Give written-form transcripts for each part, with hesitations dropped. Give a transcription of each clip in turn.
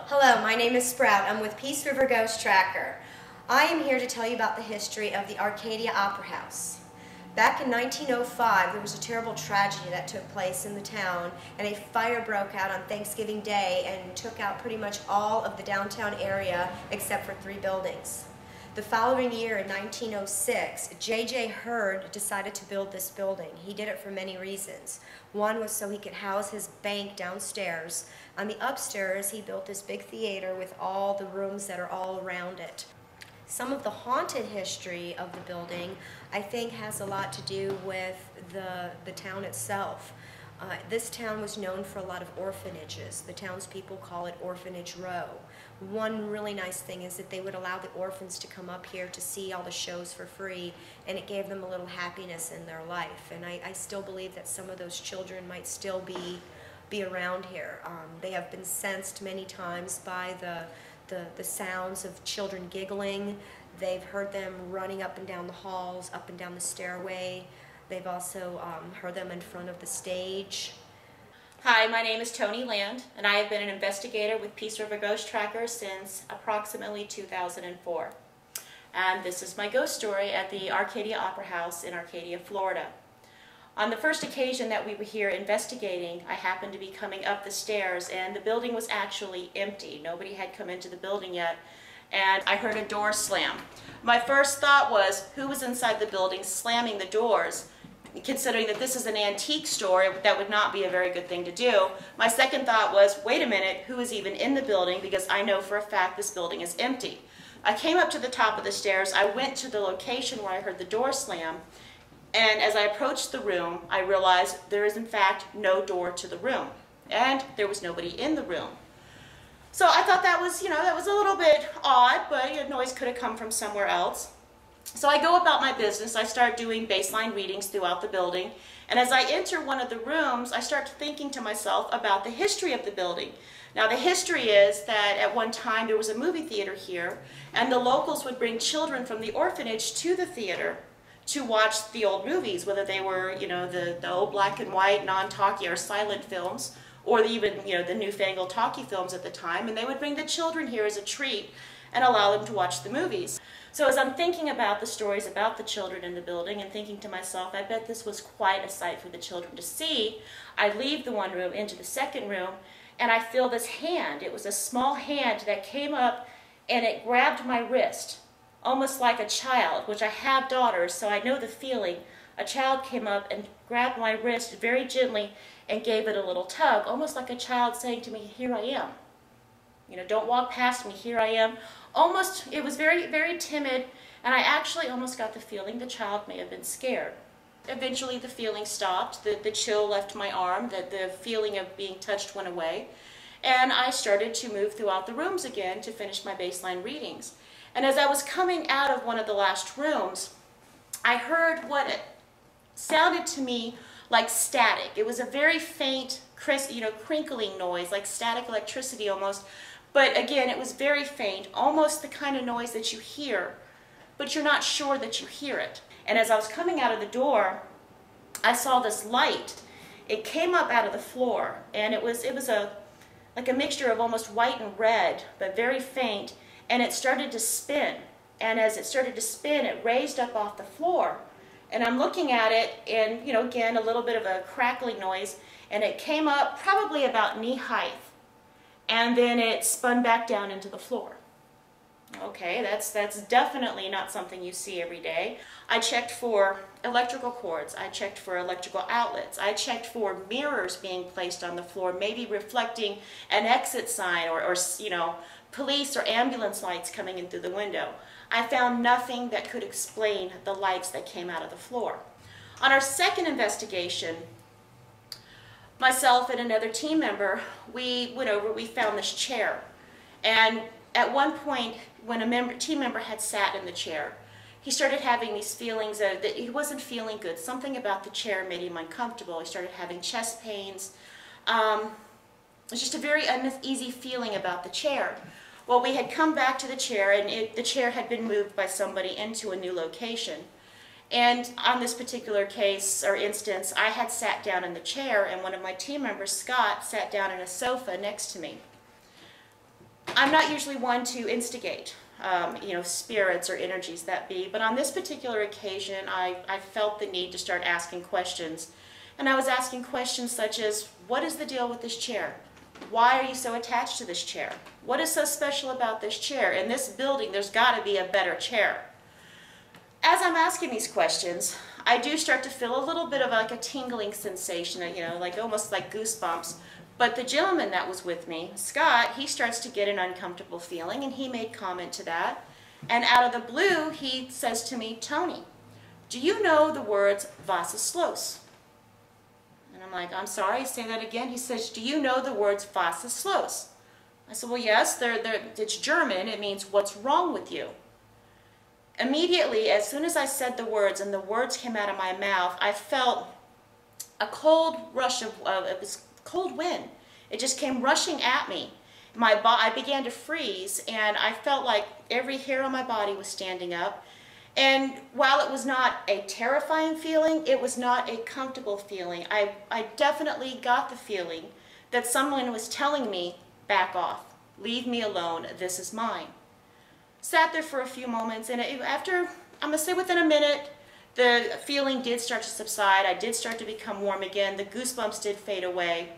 Hello, my name is Sprout. I'm with Peace River Ghost Tracker. I am here to tell you about the history of the Arcadia Opera House. Back in 1905, there was a terrible tragedy that took place in the town, and a fire broke out on Thanksgiving Day and took out pretty much all of the downtown area except for 3 buildings. The following year, in 1906, J.J. Hurd decided to build this building. He did it for many reasons. One was so he could house his bank downstairs. On the upstairs, he built this big theater with all the rooms that are all around it. Some of the haunted history of the building, I think, has a lot to do with the town itself. This town was known for a lot of orphanages. The townspeople call it Orphanage Row. One really nice thing is that they would allow the orphans to come up here to see all the shows for free, and it gave them a little happiness in their life. And I still believe that some of those children might still be around here. They have been sensed many times by the sounds of children giggling. They've heard them running up and down the halls, up and down the stairway. They've also heard them in front of the stage. Hi, my name is Tony Land, and I have been an investigator with Peace River Ghost Tracker since approximately 2004. And this is my ghost story at the Arcadia Opera House in Arcadia, Florida. On the first occasion that we were here investigating, I happened to be coming up the stairs, and the building was actually empty. Nobody had come into the building yet, and I heard a door slam. My first thought was, who was inside the building slamming the doors? Considering that this is an antique store, that would not be a very good thing to do. My second thought was, wait a minute, who is even in the building, because I know for a fact this building is empty. I came up to the top of the stairs, I went to the location where I heard the door slam, and as I approached the room, I realized there is in fact no door to the room, and there was nobody in the room. So I thought that was, that was a little bit odd, but a noise could have come from somewhere else. So I go about my business. I start doing baseline readings throughout the building, and as I enter one of the rooms, I start thinking to myself about the history of the building. Now, the history is that at one time there was a movie theater here, and the locals would bring children from the orphanage to the theater to watch the old movies, whether they were, the old black and white, non-talkie or silent films, or even, the newfangled talkie films at the time, and they would bring the children here as a treat and allow them to watch the movies. So as I'm thinking about the stories about the children in the building and thinking to myself, I bet this was quite a sight for the children to see, I leave the one room into the second room, and I feel this hand. It was a small hand that came up and it grabbed my wrist, almost like a child, which I have daughters, so I know the feeling. A child came up and grabbed my wrist very gently and gave it a little tug, almost like a child saying to me, here I am. Don't walk past me, here I am. Almost, it was very, very timid, and I actually almost got the feeling the child may have been scared. Eventually the feeling stopped, the chill left my arm, the feeling of being touched went away, and I started to move throughout the rooms again to finish my baseline readings. And as I was coming out of one of the last rooms, I heard what it sounded to me like static. It was a very faint, crinkling noise, like static electricity almost. But again, it was very faint, almost the kind of noise that you hear, but you're not sure that you hear it. And as I was coming out of the door, I saw this light. It came up out of the floor, and it was like a mixture of almost white and red, but very faint, and it started to spin. And as it started to spin, it raised up off the floor. And I'm looking at it, and again, a little bit of a crackling noise, and it came up probably about knee height. And then it spun back down into the floor. Okay, that's definitely not something you see every day. I checked for electrical cords. I checked for electrical outlets. I checked for mirrors being placed on the floor, maybe reflecting an exit sign or police or ambulance lights coming in through the window. I found nothing that could explain the lights that came out of the floor. On our second investigation, myself and another team member, we went over, we found this chair. And at one point, when a team member had sat in the chair, he started having these feelings that he wasn't feeling good. Something about the chair made him uncomfortable. He started having chest pains. It was just a very uneasy feeling about the chair. Well, we had come back to the chair, and the chair had been moved by somebody into a new location. And on this particular case or instance, I had sat down in the chair, and one of my team members, Scott, sat down in a sofa next to me. I'm not usually one to instigate, spirits or energies that be, but on this particular occasion, I felt the need to start asking questions. And I was asking questions such as, what is the deal with this chair? Why are you so attached to this chair? What is so special about this chair? In this building, there's got to be a better chair. As I'm asking these questions, I do start to feel a little bit of like a tingling sensation, like almost like goosebumps. But the gentleman that was with me, Scott, he starts to get an uncomfortable feeling, and he made comment to that. And out of the blue, he says to me, Tony, do you know the words Vasislos? And I'm like, I'm sorry, say that again. He says, do you know the words Vasislos? I said, well, yes, it's German. It means, what's wrong with you? Immediately, as soon as I said the words and the words came out of my mouth, I felt a cold rush of cold wind. It just came rushing at me. I began to freeze, and I felt like every hair on my body was standing up. And while it was not a terrifying feeling, it was not a comfortable feeling. I definitely got the feeling that someone was telling me, back off, leave me alone, this is mine. Sat there for a few moments, and after, I'm going to say within a minute, the feeling did start to subside. I did start to become warm again. The goosebumps did fade away.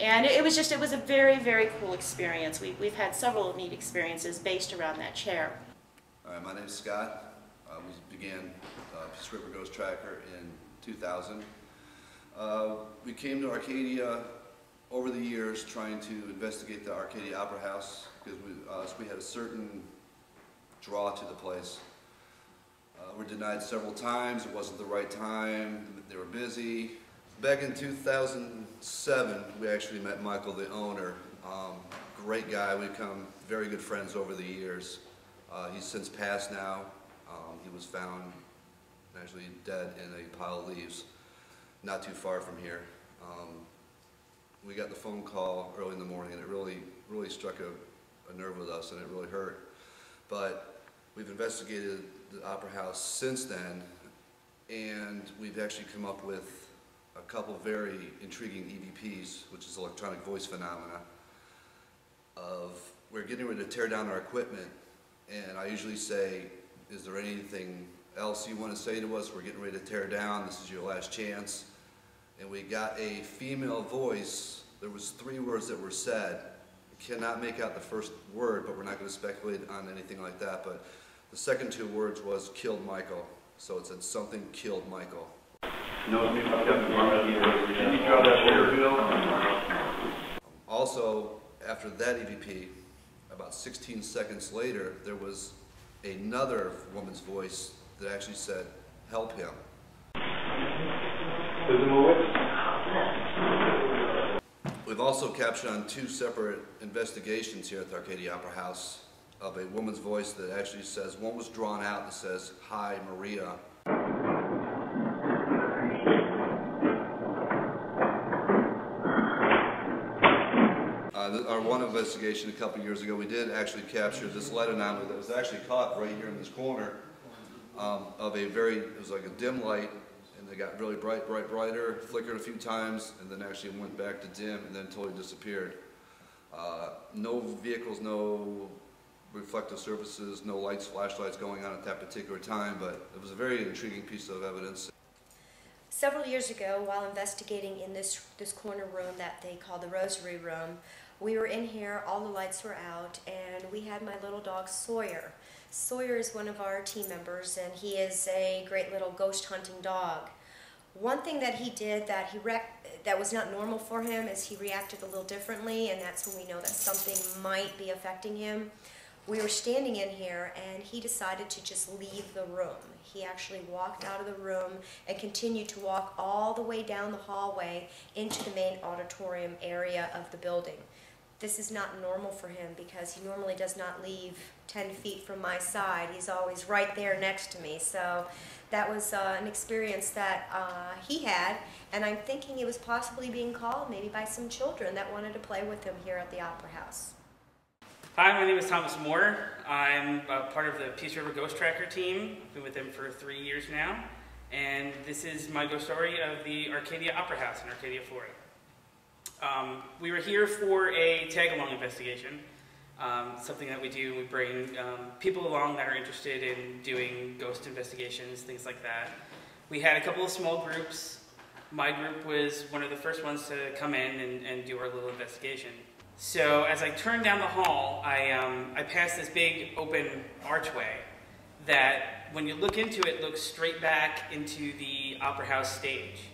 And it was a very, very cool experience. We've had several neat experiences based around that chair. All right, my name is Scott. We began Peace River Ghost Tracker in 2000. We came to Arcadia over the years trying to investigate the Arcadia Opera House because we had a certain draw to the place. We were denied several times. It wasn't the right time. They were busy. Back in 2007, we actually met Michael, the owner. Great guy. We've become very good friends over the years. He's since passed now. He was found actually dead in a pile of leaves not too far from here. We got the phone call early in the morning, and it really struck a nerve with us, and it really hurt. But we've investigated the Opera House since then, and we've actually come up with a couple very intriguing EVPs, which is electronic voice phenomena, of we're getting ready to tear down our equipment, and I usually say, is there anything else you want to say to us? We're getting ready to tear down, this is your last chance. And we got a female voice. There was 3 words that were said. I cannot make out the first word, but we're not going to speculate on anything like that. But the second 2 words was killed Michael. So it said something killed Michael. Also, after that EVP, about 16 seconds later, there was another woman's voice that actually said, help him. We've also captured on 2 separate investigations here at the Arcadia Opera House of a woman's voice that actually says, one was drawn out that says, hi Maria. Our one investigation a couple years ago, we did actually capture this light anomaly that was actually caught right here in this corner of it was like a dim light, and they got really brighter, flickered a few times, and then actually went back to dim and then totally disappeared. No vehicles, no reflective surfaces, no lights, flashlights going on at that particular time, but it was a very intriguing piece of evidence. Several years ago, while investigating in this corner room that they call the Rosary Room, we were in here, all the lights were out, and we had my little dog Sawyer. Sawyer is one of our team members, and he is a great little ghost hunting dog. One thing that he did that was not normal for him is he reacted a little differently, and that's when we know that something might be affecting him. We were standing in here, and he decided to just leave the room. He actually walked out of the room and continued to walk all the way down the hallway into the main auditorium area of the building. This is not normal for him because he normally does not leave 10 feet from my side. He's always right there next to me. So that was an experience that he had, and I'm thinking he was possibly being called maybe by some children that wanted to play with him here at the Opera House. Hi, my name is Thomas Moore. I'm part of the Peace River Ghost Tracker team. I've been with them for 3 years now, and this is my ghost story of the Arcadia Opera House in Arcadia, Florida. We were here for a tag-along investigation. something that we do. We bring people along that are interested in doing ghost investigations, things like that. We had a couple of small groups. My group was one of the first ones to come in and do our little investigation. So as I turned down the hall, I passed this big open archway that, when you look into it, looks straight back into the Opera House stage.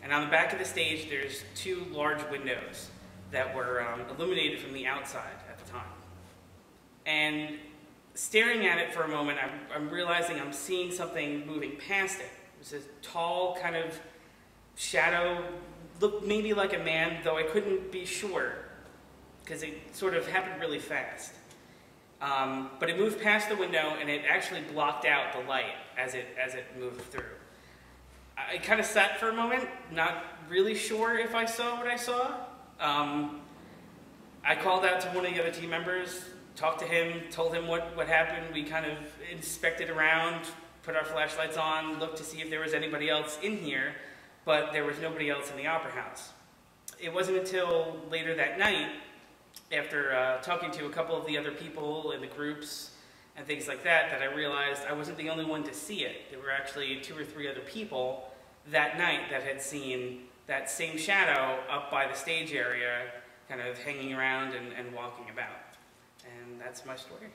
And on the back of the stage, there's two large windows that were illuminated from the outside at the time. And staring at it for a moment, I'm realizing I'm seeing something moving past it. It was this tall kind of shadow, looked maybe like a man, though I couldn't be sure, because it sort of happened really fast. But it moved past the window, and it actually blocked out the light as it moved through. I kind of sat for a moment, not really sure if I saw what I saw. I called out to one of the other team members, talked to him, told him what happened. We kind of inspected around, put our flashlights on, looked to see if there was anybody else in here, but there was nobody else in the Opera House. It wasn't until later that night, after talking to a couple of the other people in the groups and things like that, that I realized I wasn't the only one to see it. There were actually 2 or 3 other people that night that had seen that same shadow up by the stage area, kind of hanging around and walking about. And that's my story.